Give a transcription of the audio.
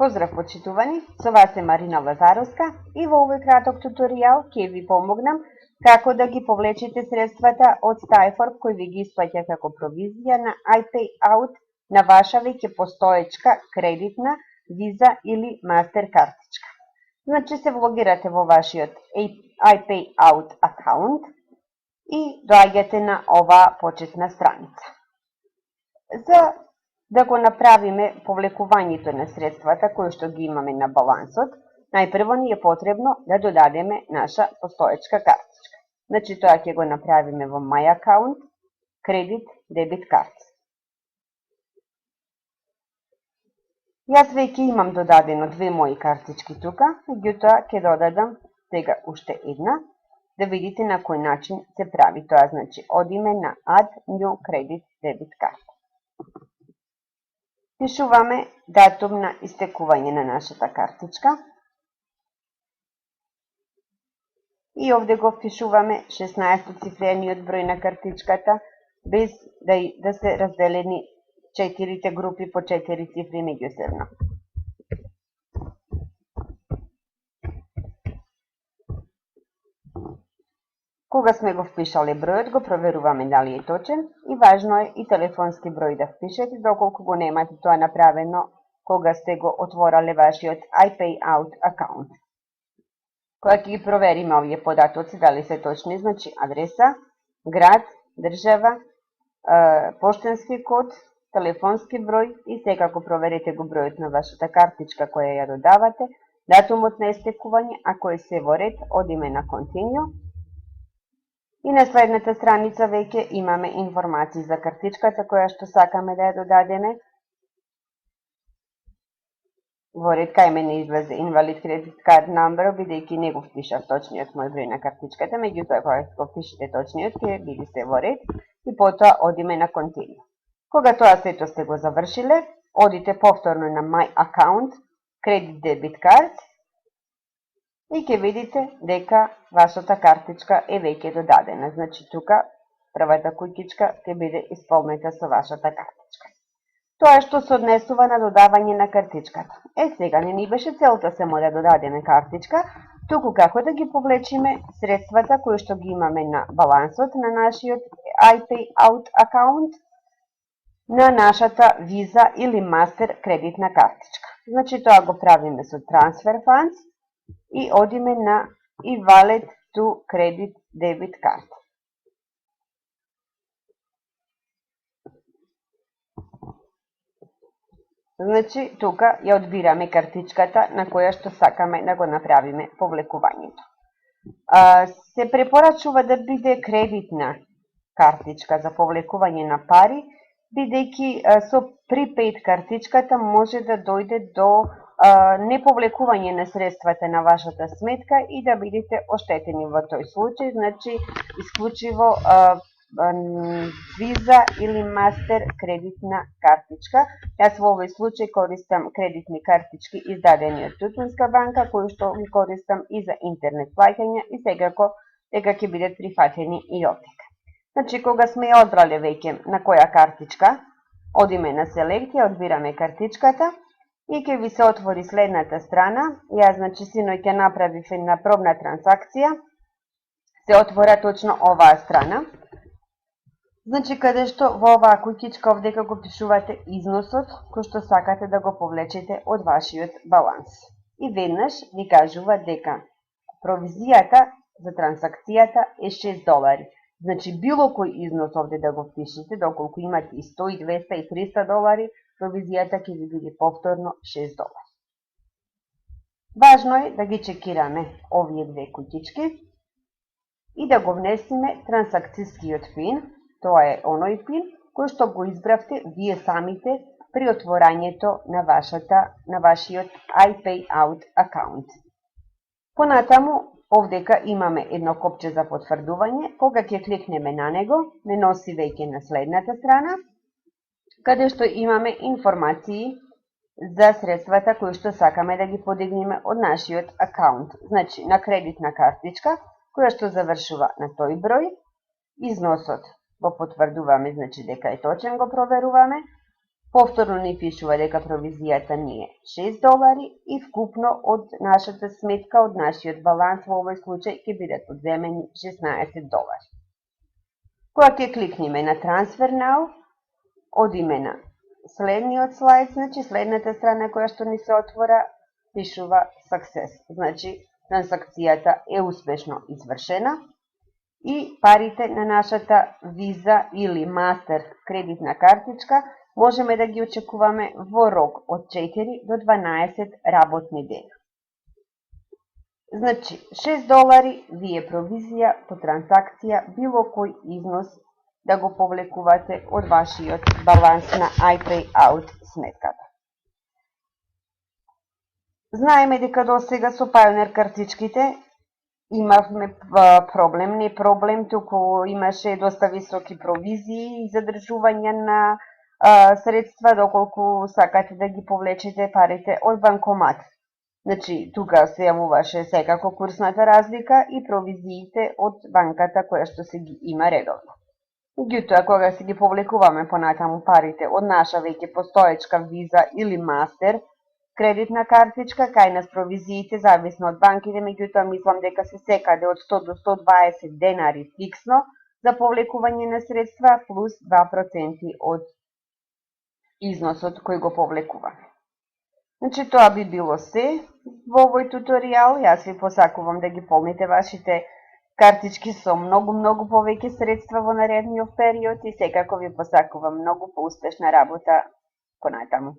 Поздрав почитувани, со вас е Марина Лазаровска и во овој краток туторијал ќе ви помогнам како да ги повлечете средствата од Staiforp кои ви ги исплаќа како провизија на iPayout на ваша веќе постоечка кредитна, виза или мастер картичка. Значи се влогирате во вашиот iPayout акаунт и доаѓате на оваа почетна страница. За да го направиме повлекувањето на средствата кои што ги имаме на балансот, најпрво ни е потребно да додадеме наша постоечка картичка. Значи тоа ќе го направиме во My Account, Credit, Debit Card. Јас веќе имам додадено две мои картички тука, меѓутоа ќе додадам сега уште една, да видите на кој начин се прави тоа. Значи, одиме на Add New Credit Debit Card. Пишуваме датум на истекување на нашата картичка и овде го впишуваме 16-цифрениот број на картичката без да се разделени 4 групи по 4 цифри меѓусебно. Кога сме го впишале бројот, го проверуваме дали е точен и важно е и телефонски број да впишете, доколку го немате тоа направено кога сте го отворале вашиот iPayout акаунт. Кога ќе ги провериме овие податоци дали се точни, значи адреса, град, држава, поштенски код, телефонски број и секако проверете го бројот на вашата картичка која ја додавате, датумот на истекување, ако е се во ред, одиме на Continue. И на следната страница веќе имаме информации за картичката која што сакаме да ја додадеме. Во ред кај мене излезе Invalid Credit Card Number, бидејќи не го впишав точниот мој број на картичката, меѓутоа кога го впишете точниот ќе биде се во ред и потоа одиме на Continue. Кога тоа сето сте го завршиле, одите повторно на My Account, Credit Debit Card и ќе видите дека вашата картичка е веќе додадена. Значи тука првата куќичка ќе биде исполнета со вашата картичка. Тоа што се однесува на додавање на картичката. Сега не ни беше целта само да додадеме картичка, туку како да ги повлечиме средствата кои што ги имаме на балансот на нашиот iPayout акаунт на нашата виза или мастер кредитна картичка. Значи тоа го правиме со Transfer Funds и одиме на e-wallet to credit debit card. Значи, тука ја одбираме картичката на која што сакаме да го направиме повлекувањето. Се препорачува да биде кредитна картичка за повлекување на пари, бидејќи со prepaid картичката може да дојде до неповлекување на средствата на вашата сметка и да бидете оштетени во тој случај, значи исклучиво виза или мастер кредитна картичка. Јас во овој случај користам кредитни картички издадени од Тутунска банка, кои што ги користам и за интернет плаќања и секако дека ќе бидат прифатени и овдека. Значи, кога сме ја одбрале веќе на која картичка, одиме на селекција, одбираме картичката и ќе ви се отвори следната страна. Јас, значи, синој ќе направив една пробна трансакција, се отвора точно оваа страна. Значи, каде што во оваа куќичка овдека го пишувате износот кој што сакате да го повлечете од вашиот баланс. И веднаш ви кажува дека провизијата за трансакцијата е $6. Значи, било кој износ овде да го впишете, доколку имате и 100, и 200, и 300 долари, провизијата ќе ви биде повторно $6. Важно е да ги чекираме овие две куќички и да го внесеме трансакцијскиот пин. Тоа е оној пин кој што го избравте вие самите при отворањето на вашиот iPayout акаунт. Понатаму, овдека имаме едно копче за потврдување. Кога ќе кликнеме на него, ме носи веќе на следната страна, каде што имаме информации за средствата кои што сакаме да ги подигнеме од нашиот акаунт. Значи, на кредитна картичка, која што завршува на тој број, износот го потврдуваме, значи дека е точен, го проверуваме, Повторно ни пишува дека провизијата ни е $6 и вкупно од нашата сметка, од нашиот баланс во овој случај ќе бидат одземени $16. Кога ќе кликнеме на Transfer Now, одиме на следниот слайд, значи следната страна која што ни се отвора, пишува Success. Значи, транзакцијата е успешно извршена и парите на нашата Visa или Master кредитна картичка можеме да ги очекуваме во рок од 4 до 12 работни дена. Значи, $6 ви е провизија по транзакција било кој износ да го повлекувате од вашиот баланс на iPayout сметката. Знаеме дека до сега со Pioneer картичките имавме проблем, не проблем, туку имаше доста високи провизии и задржување на средства доколку сакате да ги повлечете парите од банкомат. Значи, тука се јавуваше секако курсната разлика и провизиите од банката која што се ги има редовно. Меѓутоа, кога се ги повлекуваме понатаму парите од наша веќе постоечка Visa или Master кредитна картичка, кај нас провизиите зависно од банките, меѓутоа мислам дека се секаде од 100 до 120 денари фиксно за повлекување на средства плюс 2% од износот кој го повлекуваме. Значи, тоа би било се во овој туторијал. Јас ви посакувам да ги полните вашите картички со многу повеќе средства во наредниот период и секако ви посакувам многу поуспешна работа понатаму.